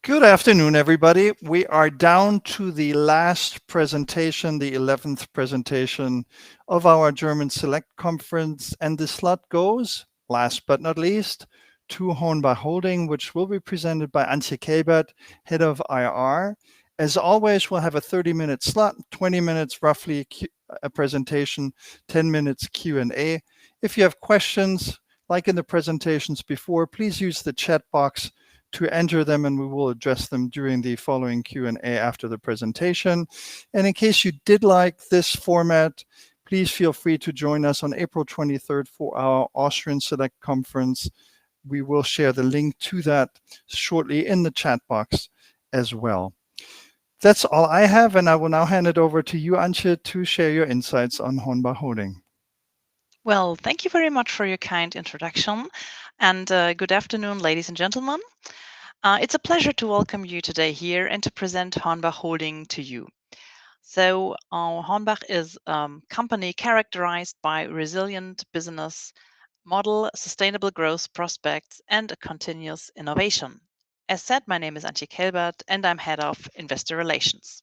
Good afternoon, everybody. We are down to the last presentation, the 11th presentation of our German Select Conference, and the slot goes, last but not least, to Hornbach Holding, which will be presented by Antje Kelbert, Head of IR. As always, we'll have a 30-minute slot, 20 minutes roughly a presentation, 10 minutes Q&A. If you have questions, like in the presentations before, please use the chat box to enter them, and we will address them during the following Q&A after the presentation. And in case you did like this format, please feel free to join us on April 23rd for our Austrian Select Conference. We will share the link to that shortly in the chat box as well. That's all I have, and I will now hand it over to you, Antje, to share your insights on Hornbach Holding. Well, thank you very much for your kind introduction, and good afternoon, ladies and gentlemen. It's a pleasure to welcome you today here and to present Hornbach Holding to you. So, Hornbach is a company characterized by resilient business model, sustainable growth prospects, and a continuous innovation. As said, my name is Antje Kelbert, and I'm Head of Investor Relations.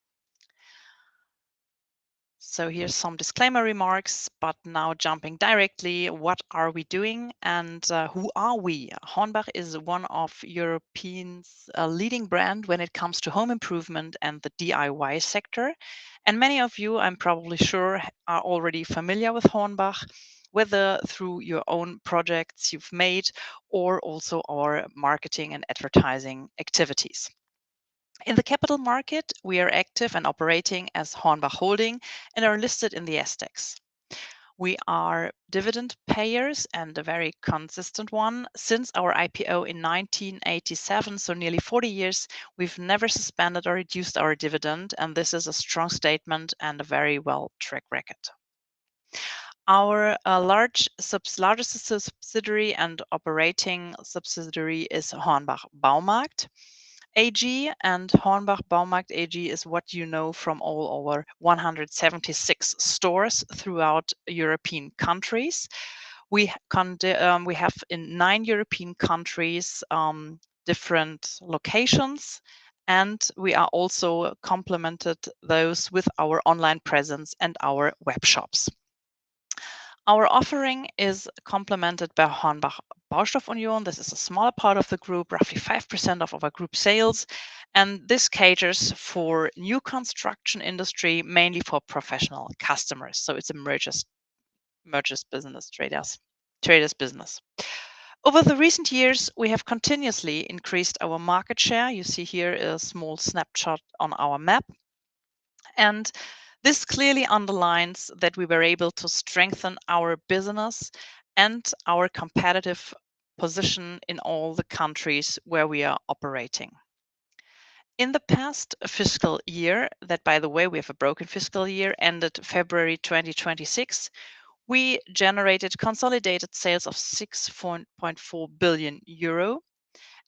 So here's some disclaimer remarks, but now jumping directly, what are we doing and who are we? Hornbach is one of Europe's leading brand when it comes to home improvement and the DIY sector. And many of you, I'm probably sure, are already familiar with Hornbach, whether through your own projects you've made or also our marketing and advertising activities. In the capital market, we are active and operating as Hornbach Holding and are listed in the SDAX. We are dividend payers and a very consistent one. Since our IPO in 1987, so nearly 40 years, we've never suspended or reduced our dividend, and this is a strong statement and a very well track record. Our largest subsidiary and operating subsidiary is Hornbach Baumarkt AG, and Hornbach Baumarkt AG is what you know from all our 176 stores throughout European countries. We have in 9 European countries different locations, and we are also complemented those with our online presence and our web shops. Our offering is complemented by Hornbach Baustoffunion. This is a smaller part of the group, roughly 5% of our group sales, and this caters for new construction industry, mainly for professional customers. So it's a mergers business, traders business. Over the recent years, we have continuously increased our market share. You see here a small snapshot on our map. And this clearly underlines that we were able to strengthen our business and our competitive position in all the countries where we are operating. In the past fiscal year, that by the way, we have a broken fiscal year, ended February 2026, we generated consolidated sales of 6.4 billion euro,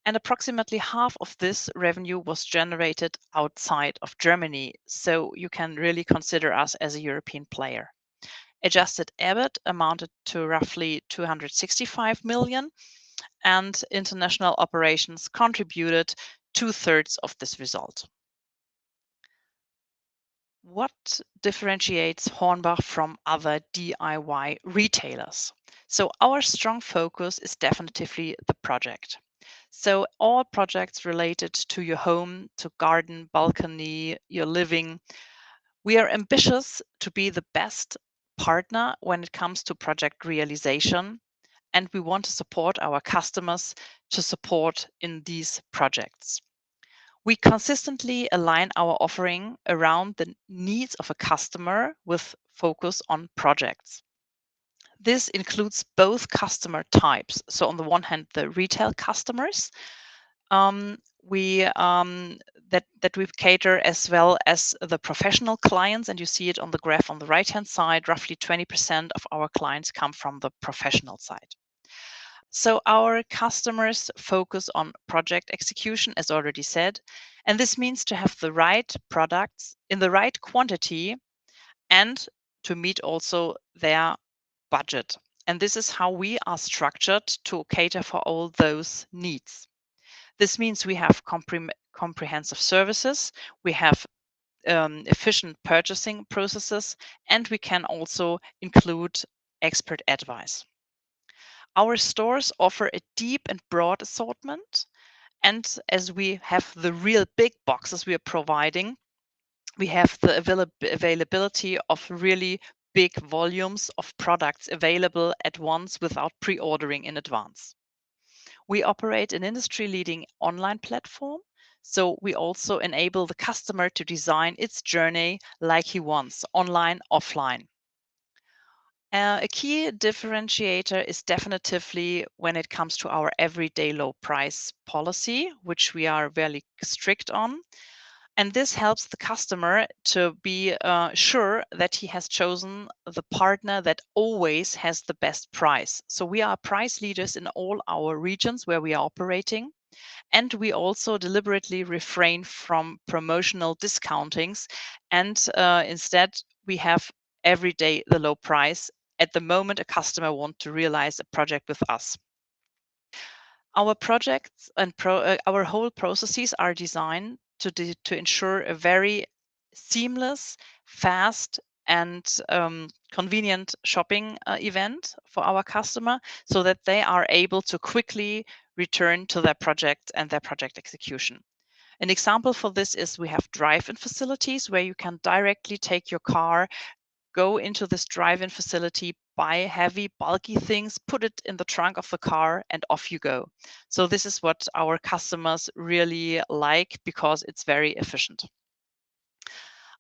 and approximately half of this revenue was generated outside of Germany. So you can really consider us as a European player. Adjusted EBIT amounted to roughly 265 million, and international operations contributed 2/3 of this result. What differentiates Hornbach from other DIY retailers? So our strong focus is definitively the project. So all projects related to your home, to garden, balcony, your living. We are ambitious to be the best partner when it comes to project realization, and we want to support our customers to support in these projects. We consistently align our offering around the needs of a customer with focus on projects. This includes both customer types. So on the one hand, the retail customers, we cater, as well as the professional clients, and you see it on the graph on the right-hand side. Roughly 20% of our clients come from the professional side. So our customers focus on project execution, as already said, and this means to have the right products in the right quantity and to meet also their budget. And this is how we are structured to cater for all those needs. This means we have comprehensive services, we have efficient purchasing processes, and we can also include expert advice. Our stores offer a deep and broad assortment, and as we have the real big boxes we are providing, we have the availability of really big volumes of products available at once without pre-ordering in advance. We operate an industry-leading online platform, so we also enable the customer to design its journey like he wants, online, offline. A key differentiator is definitively when it comes to our everyday low price policy, which we are very strict on. And this helps the customer to be sure that he has chosen the partner that always has the best price. So we are price leaders in all our regions where we are operating. And we also deliberately refrain from promotional discountings. And instead, we have every day the low price at the moment a customer wants to realize a project with us. Our projects and our whole processes are designed to ensure a very seamless, fast, and convenient shopping event for our customer so that they are able to quickly return to their project and their project execution. An example for this is we have drive-in facilities where you can directly take your car, go into this drive-in facility, buy heavy, bulky things, put it in the trunk of the car, and off you go. So this is what our customers really like because it's very efficient.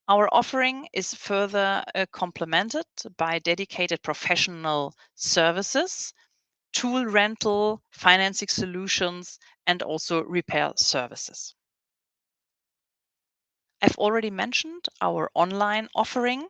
Our offering is further complemented by dedicated professional services, tool rental, financing solutions, and also repair services. I've already mentioned our online offering,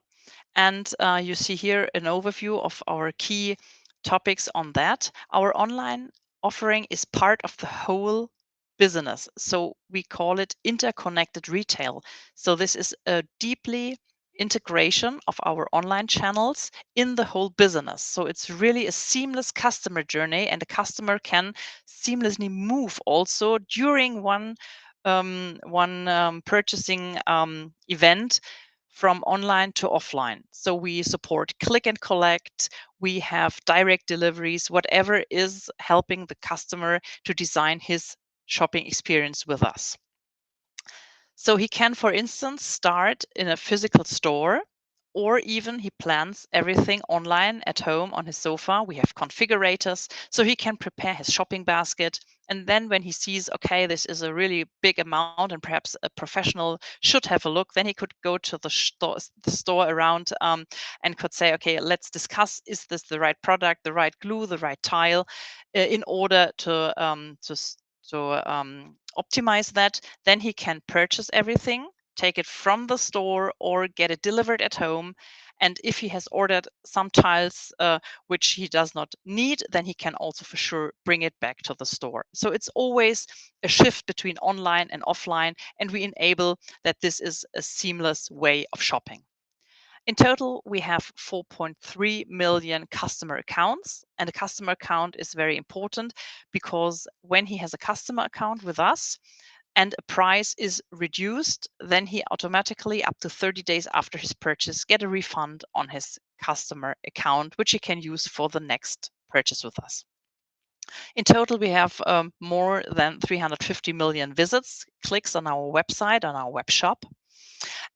and you see here an overview of our key topics on that. Our online offering is part of the whole business. So we call it interconnected retail. So this is a deeply integration of our online channels in the whole business. So it's really a seamless customer journey, and the customer can seamlessly move also during one purchasing event from online to offline. So we support click and collect, we have direct deliveries, whatever is helping the customer to design his shopping experience with us. So he can, for instance, start in a physical store, or even he plans everything online at home on his sofa. We have configurators, so he can prepare his shopping basket. And then when he sees, okay, this is a really big amount and perhaps a professional should have a look, then he could go to the store around and could say, okay, let's discuss, is this the right product, the right glue, the right tile, in order to optimize that. Then he can purchase everything, take it from the store, or get it delivered at home. And if he has ordered some tiles which he does not need, then he can also for sure bring it back to the store. So it's always a shift between online and offline, and we enable that this is a seamless way of shopping. In total, we have 4.3 million customer accounts, and a customer account is very important because when he has a customer account with us and a price is reduced, then he automatically, up to 30 days after his purchase, get a refund on his customer account, which he can use for the next purchase with us. In total, we have more than 350 million visits, clicks on our website, on our web shop.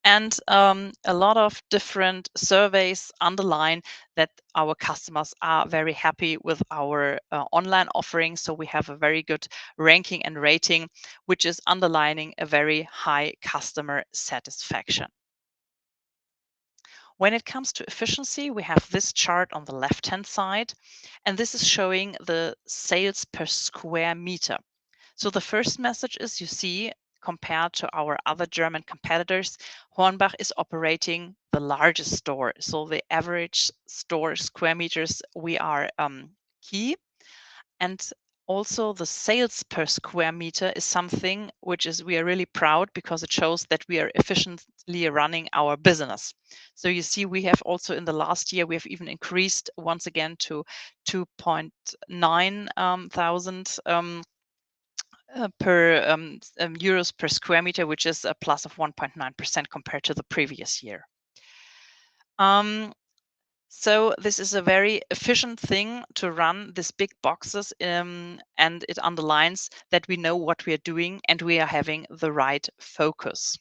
And a lot of different surveys underline that our customers are very happy with our online offering. So we have a very good ranking and rating, which is underlining a very high customer satisfaction. When it comes to efficiency, we have this chart on the left-hand side, and this is showing the sales per square meter. So the first message is, you see, compared to our other German competitors, Hornbach is operating the largest store. So the average store square meters, we are key. And also the sales per square meter is something which is we are really proud because it shows that we are efficiently running our business. So you see, we have also in the last year, we have even increased once again to 2.9 thousand per euros per square meter, which is a plus of 1.9% compared to the previous year. So this is a very efficient thing to run these big boxes, and it underlines that we know what we are doing and we are having the right focus.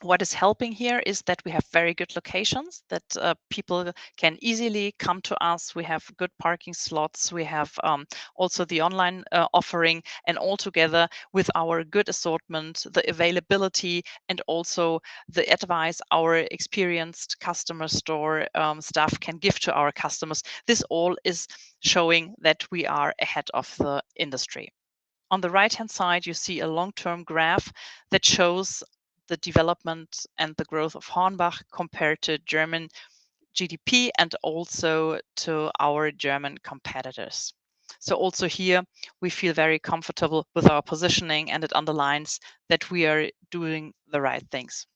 What is helping here is that we have very good locations that people can easily come to us. We have good parking slots. We have also the online offering, and all together with our good assortment, the availability, and also the advice our experienced customer store staff can give to our customers. This all is showing that we are ahead of the industry. On the right-hand side, you see a long-term graph that shows the development and the growth of Hornbach compared to German GDP and also to our German competitors. So also here, we feel very comfortable with our positioning, and it underlines that we are doing the right things.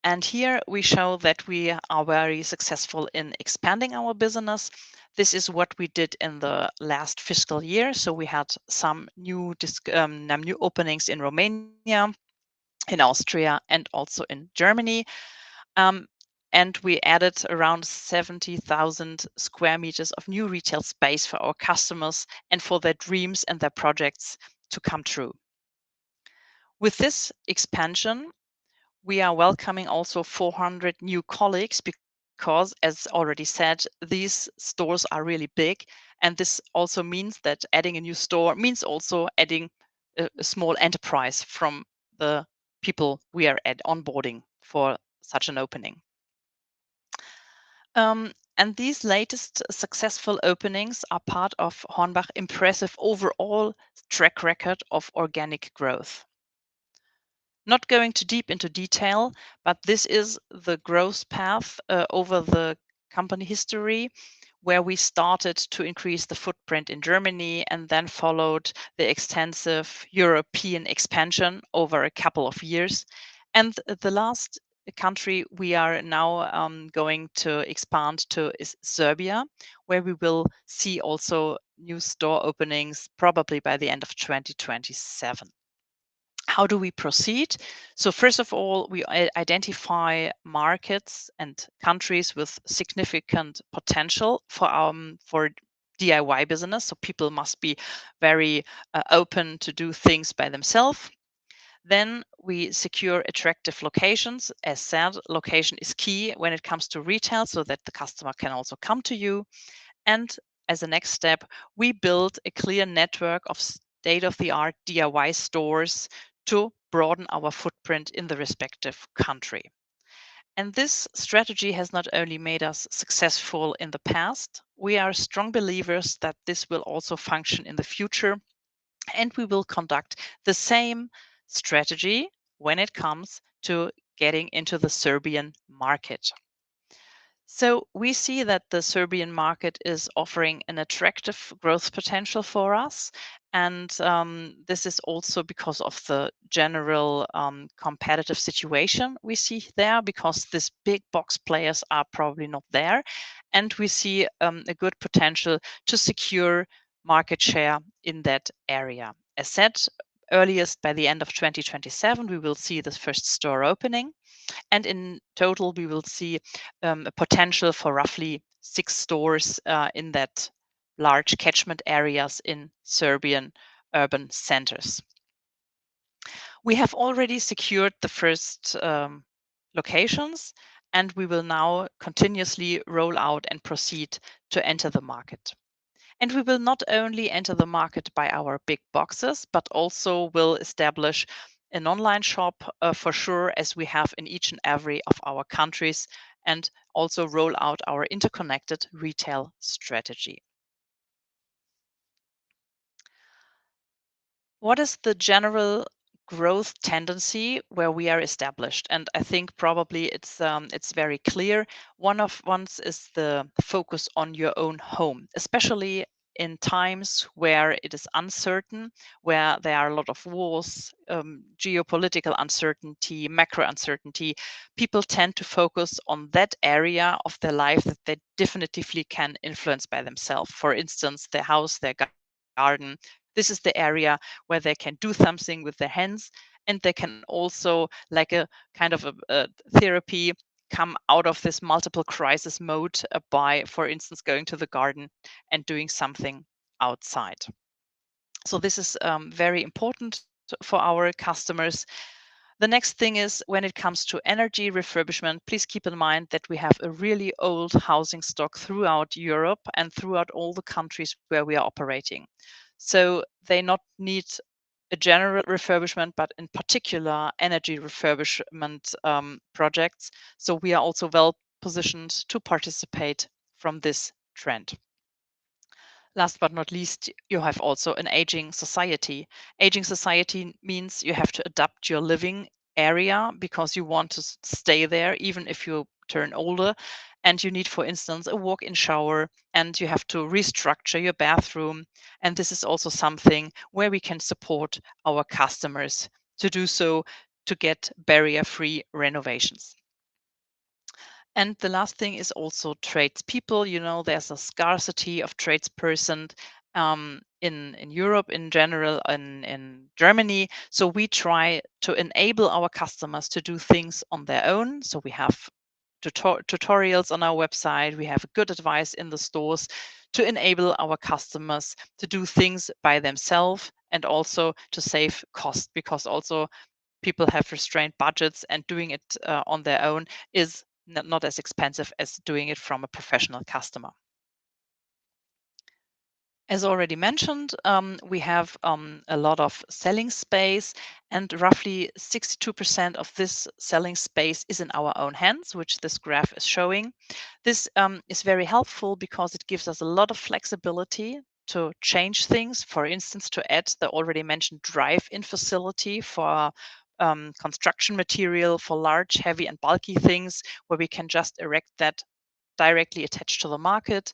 And here we show that we are very successful in expanding our business. This is what we did in the last fiscal year. So we had some new openings in Romania, in Austria, and also in Germany. And we added around 70,000 square meters of new retail space for our customers and for their dreams and their projects to come true. With this expansion, we are welcoming also 400 new colleagues because, as already said, these stores are really big. And this also means that adding a new store means also adding a small enterprise from the people we are onboarding for such an opening. And these latest successful openings are part of Hornbach's impressive overall track record of organic growth. Not going too deep into detail, but this is the growth path over the company history, where we started to increase the footprint in Germany and then followed the extensive European expansion over a couple of years. And the last country we are now going to expand to is Serbia, where we will see also new store openings probably by the end of 2027. How do we proceed? So first of all, we identify markets and countries with significant potential for DIY business. So people must be very open to do things by themselves. Then we secure attractive locations. As said, location is key when it comes to retail, so that the customer can also come to you. And as a next step, we build a clear network of state-of-the-art DIY stores to broaden our footprint in the respective country. And this strategy has not only made us successful in the past, we are strong believers that this will also function in the future, and we will conduct the same strategy when it comes to getting into the Serbian market. So we see that the Serbian market is offering an attractive growth potential for us. And this is also because of the general competitive situation we see there, because these big box players are probably not there. And we see a good potential to secure market share in that area. As said, earliest by the end of 2027, we will see the first store opening. And in total, we will see a potential for roughly 6 stores in that large catchment areas in Serbian urban centers. We have already secured the first locations, and we will now continuously roll out and proceed to enter the market. And we will not only enter the market by our big boxes, but also will establish an online shop for sure, as we have in each and every of our countries, and also roll out our interconnected retail strategy. What is the general growth tendency where we are established? And I think probably it's very clear. One is the focus on your own home, especially in times where it is uncertain, where there are a lot of wars, geopolitical uncertainty, macro uncertainty. People tend to focus on that area of their life that they definitively can influence by themselves. For instance, their house, their garden. This is the area where they can do something with their hands, and they can also, like a kind of a therapy, come out of this multiple crisis mode by, for instance, going to the garden and doing something outside. So this is very important for our customers. The next thing is, when it comes to energy refurbishment, please keep in mind that we have a really old housing stock throughout Europe and throughout all the countries where we are operating. So they not need a general refurbishment, but in particular energy refurbishment projects. So we are also well positioned to participate from this trend. Last but not least, you have also an aging society. Aging society means you have to adapt your living area because you want to stay there even if you turn older. And you need, for instance, a walk in shower, and you have to restructure your bathroom. And this is also something where we can support our customers to do so, to get barrier free renovations. And the last thing is also tradespeople. You know, there's a scarcity of tradesperson in Europe in general, in Germany. So we try to enable our customers to do things on their own. So we have tutorials on our website. We have good advice in the stores to enable our customers to do things by themselves, and also to save cost, because also people have restrained budgets, and doing it on their own is not as expensive as doing it from a professional customer. As already mentioned, we have a lot of selling space, and roughly 62% of this selling space is in our own hands, which this graph is showing. This is very helpful because it gives us a lot of flexibility to change things. For instance, to add the already mentioned drive-in facility for construction material, for large, heavy, and bulky things, where we can just erect that directly attached to the market.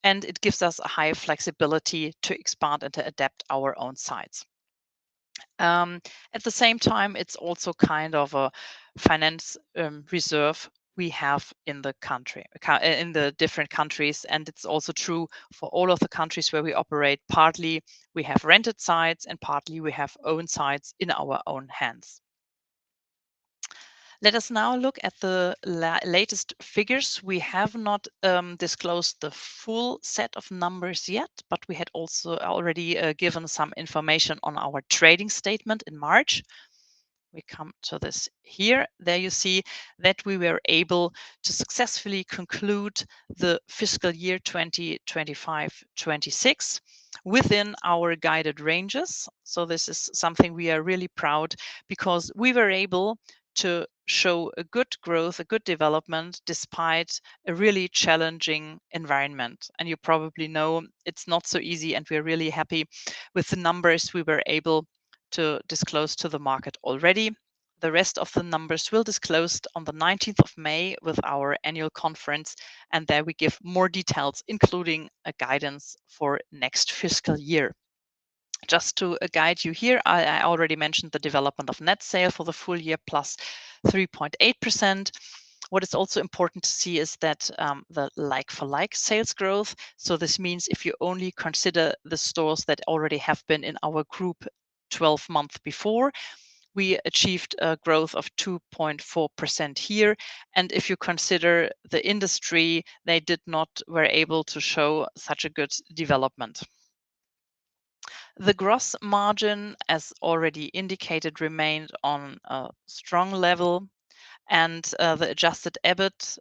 And it gives us a high flexibility to expand and to adapt our own sites. At the same time, it's also kind of a finance reserve we have in the country, in the different countries, and it's also true for all of the countries where we operate. Partly we have rented sites, and partly we have own sites in our own hands. Let us now look at the latest figures. We have not disclosed the full set of numbers yet, but we had also already given some information on our trading statement in March. We come to this here. There you see that we were able to successfully conclude the fiscal year 2025-26 within our guided ranges. So this is something we are really proud, because we were able to show a good growth, a good development, despite a really challenging environment. And you probably know it's not so easy, and we're really happy with the numbers we were able to disclose to the market already. The rest of the numbers will disclosed on the 19th of May with our annual conference, and there we give more details, including a guidance for next fiscal year. Just to guide you here, I already mentioned the development of net sale for the full year, plus 3.8%. What is also important to see is that the like-for-like sales growth. So this means if you only consider the stores that already have been in our group 12 months before, we achieved a growth of 2.4% here. And if you consider the industry, they were able to show such a good development. The gross margin, as already indicated, remained on a strong level, and the adjusted EBIT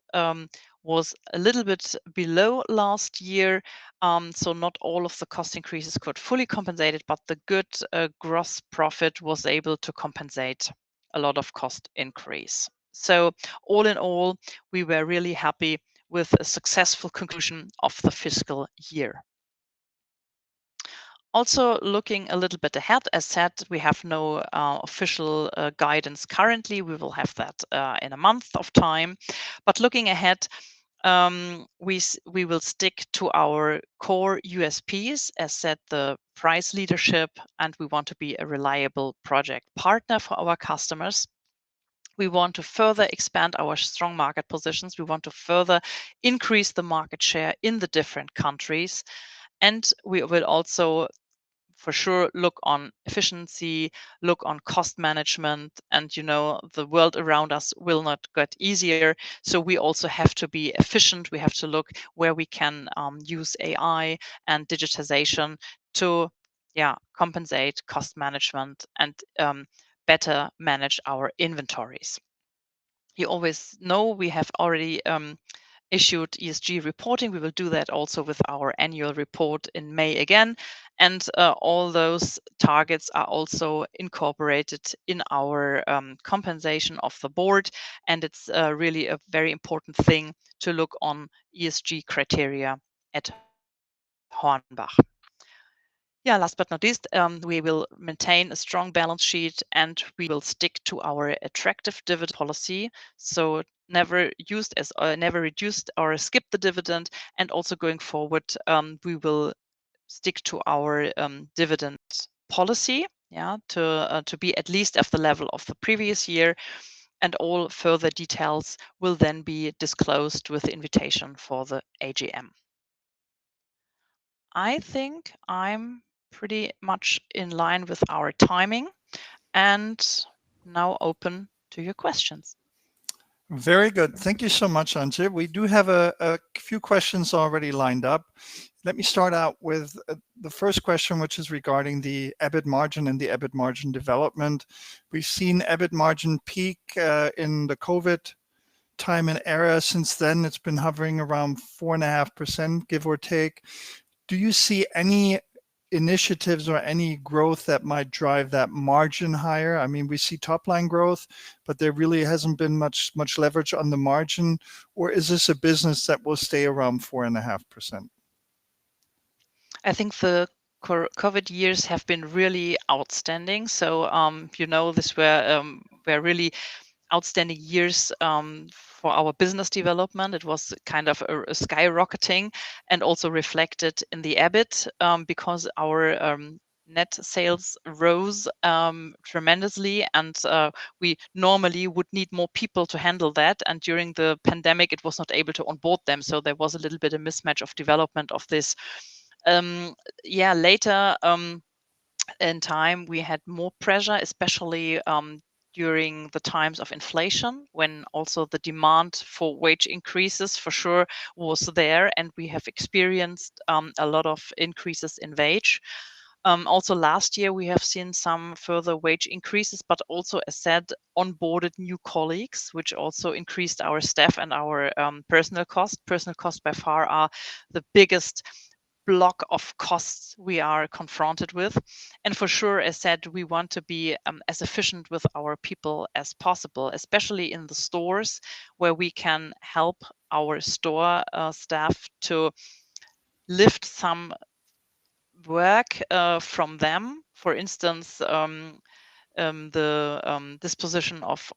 was a little bit below last year. So not all of the cost increases could fully compensate it, but the good gross profit was able to compensate a lot of cost increase. So all in all, we were really happy with a successful conclusion of the fiscal year. Also, looking a little bit ahead, as said, we have no official guidance currently. We will have that in a month of time. But looking ahead, we will stick to our core USPs, as said, the price leadership, and we want to be a reliable project partner for our customers. We want to further expand our strong market positions. We want to further increase the market share in the different countries. And we will also for sure look on efficiency, look on cost management, and the world around us will not get easier. So we also have to be efficient. We have to look where we can use AI and digitization to compensate cost management and better manage our inventories. You always know we have already issued ESG reporting. We will do that also with our annual report in May again. And all those targets are also incorporated in our compensation of the board. And it's really a very important thing to look on ESG criteria at Hornbach. Yeah, last but not least, we will maintain a strong balance sheet, and we will stick to our attractive dividend policy. So never reduced or skipped the dividend. And also going forward, we will stick to our dividend policy, to be at least at the level of the previous year. And all further details will then be disclosed with the invitation for the AGM. I think I'm pretty much in line with our timing, and now open to your questions. Very good. Thank you so much, Antje. We do have a few questions already lined up. Let me start out with the first question, which is regarding the EBIT margin and the EBIT margin development. We've seen EBIT margin peak in the COVID time and era. Since then, it's been hovering around 4.5%, give or take. Do you see any initiatives or any growth that might drive that margin higher? I mean, we see top line growth, but there really hasn't been much leverage on the margin. Or is this a business that will stay around 4.5%? I think the COVID years have been really outstanding. So, this were really outstanding years for our business development. It was kind of a skyrocketing, and also reflected in the EBIT, because our net sales rose tremendously, and we normally would need more people to handle that. And during the pandemic, it was not able to onboard them. So there was a little bit of mismatch of development of this. Later in time, we had more pressure, especially during the times of inflation, when also the demand for wage increases for sure was there, and we have experienced a lot of increases in wage. Also last year, we have seen some further wage increases, but also, as said, onboarded new colleagues, which also increased our staff and our personal cost. Personal costs by far are the biggest block of costs we are confronted with. And for sure, as said, we want to be as efficient with our people as possible, especially in the stores, where we can help our store staff to lift some work from them. For instance, the disposition of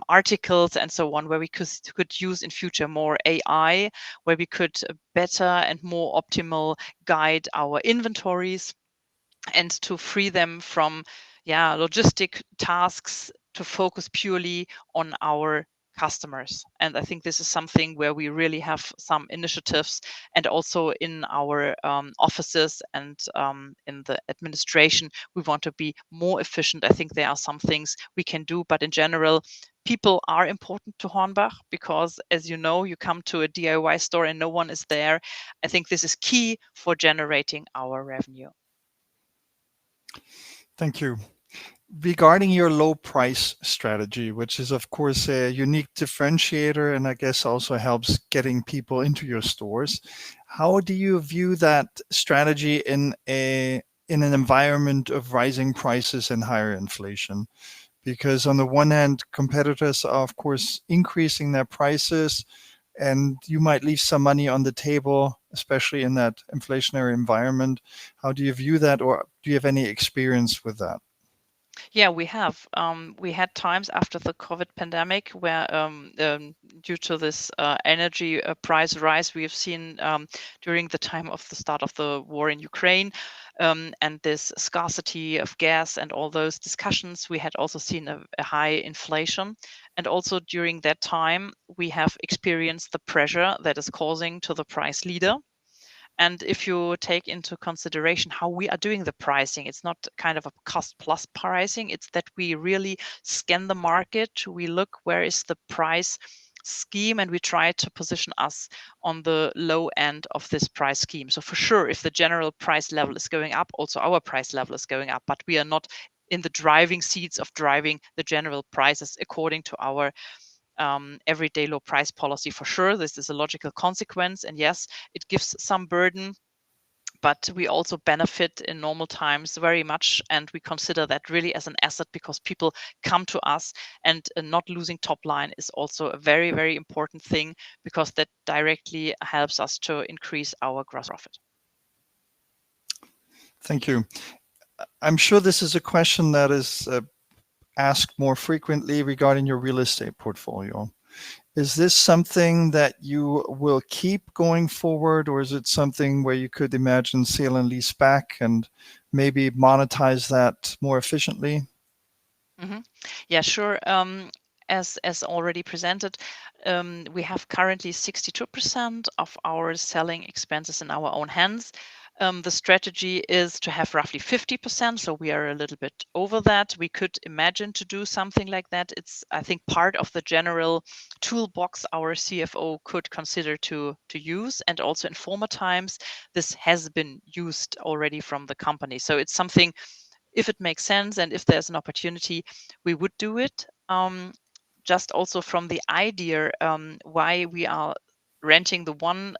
articles and so on, where we could use in future more AI, where we could better and more optimal guide our inventories, and to free them from logistic tasks to focus purely on our customers. And I think this is something where we really have some initiatives, and also in our offices and in the administration, we want to be more efficient. I think there are some things we can do, but in general, people are important to Hornbach, because, as you know, you come to a DIY store and no one is there. I think this is key for generating our revenue. Thank you. Regarding your low price strategy, which is of course a unique differentiator, and I guess also helps getting people into your stores, how do you view that strategy in an environment of rising prices and higher inflation? Because on the one hand, competitors are of course increasing their prices, and you might leave some money on the table, especially in that inflationary environment. How do you view that, or do you have any experience with that? Yeah, we have. We had times after the COVID pandemic where, due to this energy price rise, we have seen during the time of the start of the war in Ukraine, and this scarcity of gas and all those discussions, we had also seen a high inflation. And also during that time, we have experienced the pressure that is causing to the price leader. And if you take into consideration how we are doing the pricing, it's not kind of a cost plus pricing. It's that we really scan the market. We look where is the price scheme, and we try to position us on the low end of this price scheme. So for sure, if the general price level is going up, also our price level is going up, but we are not in the driving seats of driving the general prices according to our everyday low price policy. For sure, this is a logical consequence, and yes, it gives some burden, but we also benefit in normal times very much, and we consider that really as an asset because people come to us, and not losing top line is also a very, very important thing because that directly helps us to increase our gross profit. Thank you. I'm sure this is a question that is asked more frequently regarding your real estate portfolio. Is this something that you will keep going forward, or is it something where you could imagine sale and lease back and maybe monetize that more efficiently? Yeah, sure. As already presented, we have currently 62% of our selling expenses in our own hands. The strategy is to have roughly 50%, so we are a little bit over that. We could imagine to do something like that. It's, I think, part of the general toolbox our CFO could consider to use, and also in former times, this has been used already from the company. So it's something, if it makes sense and if there's an opportunity, we would do it. Just also from the idea why we are renting the one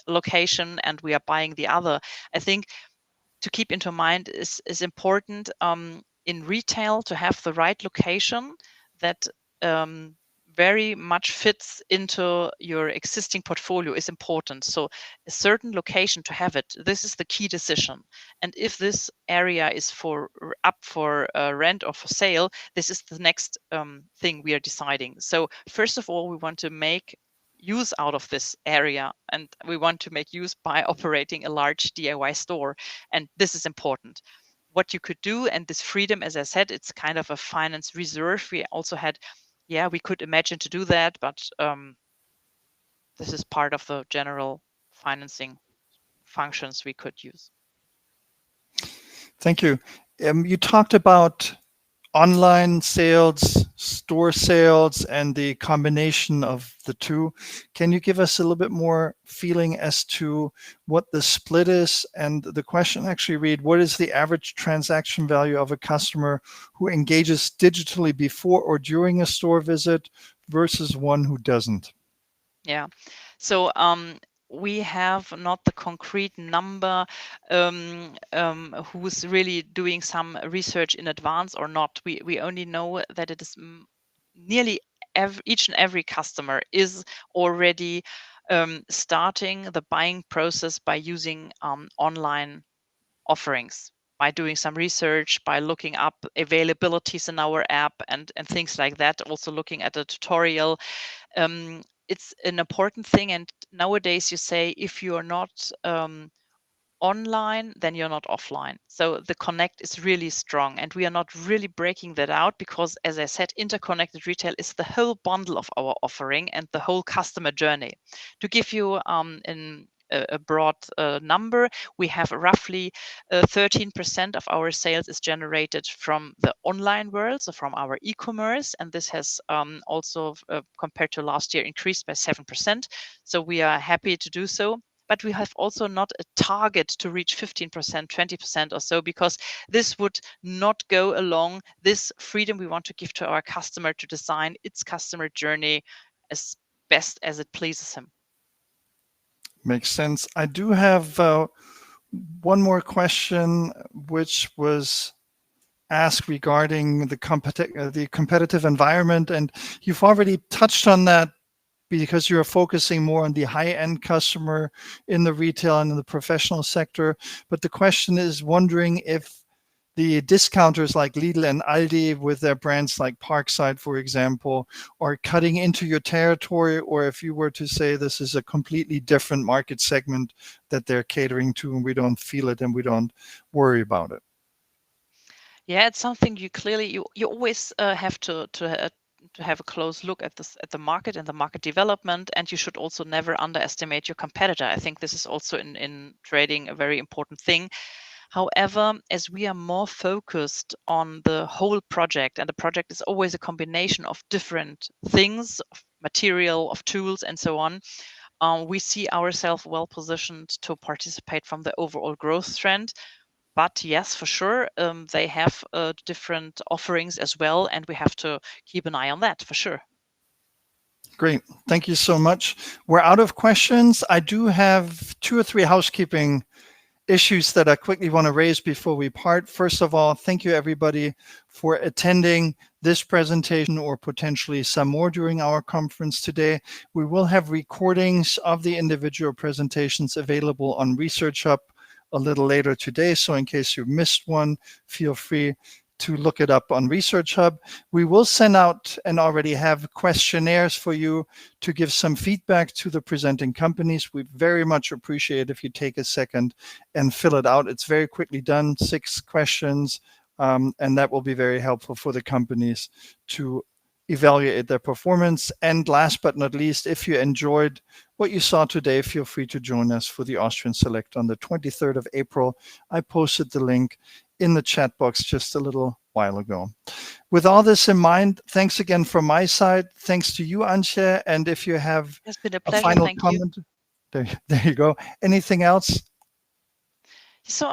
location and we are buying the other, I think to keep into mind is important in retail to have the right location that very much fits into your existing portfolio is important. So a certain location to have it, this is the key decision. And if this area is up for rent or for sale, this is the next thing we are deciding. So first of all, we want to make use out of this area, and we want to make use by operating a large DIY store, and this is important. What you could do, and this freedom, as I said, it's kind of a finance reserve. We also had, yeah, we could imagine to do that, but this is part of the general financing functions we could use. Thank you. You talked about online sales, store sales, and the combination of the two. Can you give us a little bit more feeling as to what the split is? And the question actually read, what is the average transaction value of a customer who engages digitally before or during a store visit versus one who doesn't? Yeah. So we have not the concrete number who's really doing some research in advance or not. We only know that it is nearly each and every customer is already starting the buying process by using online offerings, by doing some research, by looking up availabilities in our app and things like that, also looking at a tutorial. It's an important thing, and nowadays you say if you are not online, then you're not offline. So the connect is really strong, and we are not really breaking that out because, as I said, interconnected retail is the whole bundle of our offering and the whole customer journey. To give you a broad number, we have roughly 13% of our sales is generated from the online world, so from our e-commerce, and this has also compared to last year increased by 7%. So we are happy to do so, but we have also not a target to reach 15%, 20% or so, because this would not go along this freedom we want to give to our customer to design its customer journey as best as it pleases him. Makes sense. I do have one more question, which was asked regarding the competitive environment, and you've already touched on that because you're focusing more on the high-end customer in the retail and in the professional sector. But the question is wondering if the discounters like Lidl and Aldi with their brands like Parkside, for example, are cutting into your territory, or if you were to say this is a completely different market segment that they're catering to and we don't feel it and we don't worry about it. Yeah, it's something you clearly you always have to to have a close look at the market and the market development, and you should also never underestimate your competitor. I think this is also in trading a very important thing. However, as we are more focused on the whole project, and the project is always a combination of different things, of material, of tools, and so on, we see ourselves well positioned to participate from the overall growth trend. But yes, for sure, they have different offerings as well, and we have to keep an eye on that for sure. Great. Thank you so much. We're out of questions. I do have 2 or 3 housekeeping issues that I quickly want to raise before we part. First of all, thank you everybody for attending this presentation or potentially some more during our conference today. We will have recordings of the individual presentations available on Research Hub a little later today. So in case you missed one, feel free to look it up on Research Hub. We will send out and already have questionnaires for you to give some feedback to the presenting companies. We very much appreciate if you take a second and fill it out. It's very quickly done, 6 questions, and that will be very helpful for the companies to evaluate their performance. And last but not least, if you enjoyed what you saw today, feel free to join us for the Austrian Select on the 23rd of April. I posted the link in the chat box just a little while ago. With all this in mind, thanks again from my side. Thanks to you, Antje. And if you have It's been a a pleasure. final Thank you. comment, there you go. Anything else? So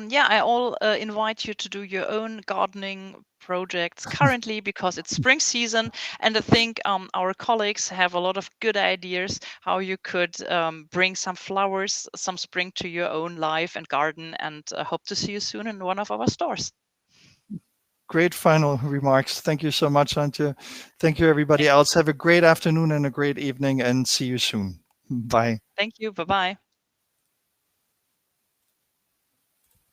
yeah, I all invite you to do your own gardening projects currently because it's spring season, and I think our colleagues have a lot of good ideas how you could bring some flowers, some spring to your own life and garden, and hope to see you soon in one of our stores. Great final remarks. Thank you so much, Antje. Thank you, everybody else. Have a great afternoon and a great evening, and see you soon. Bye. Thank you. Bye-bye.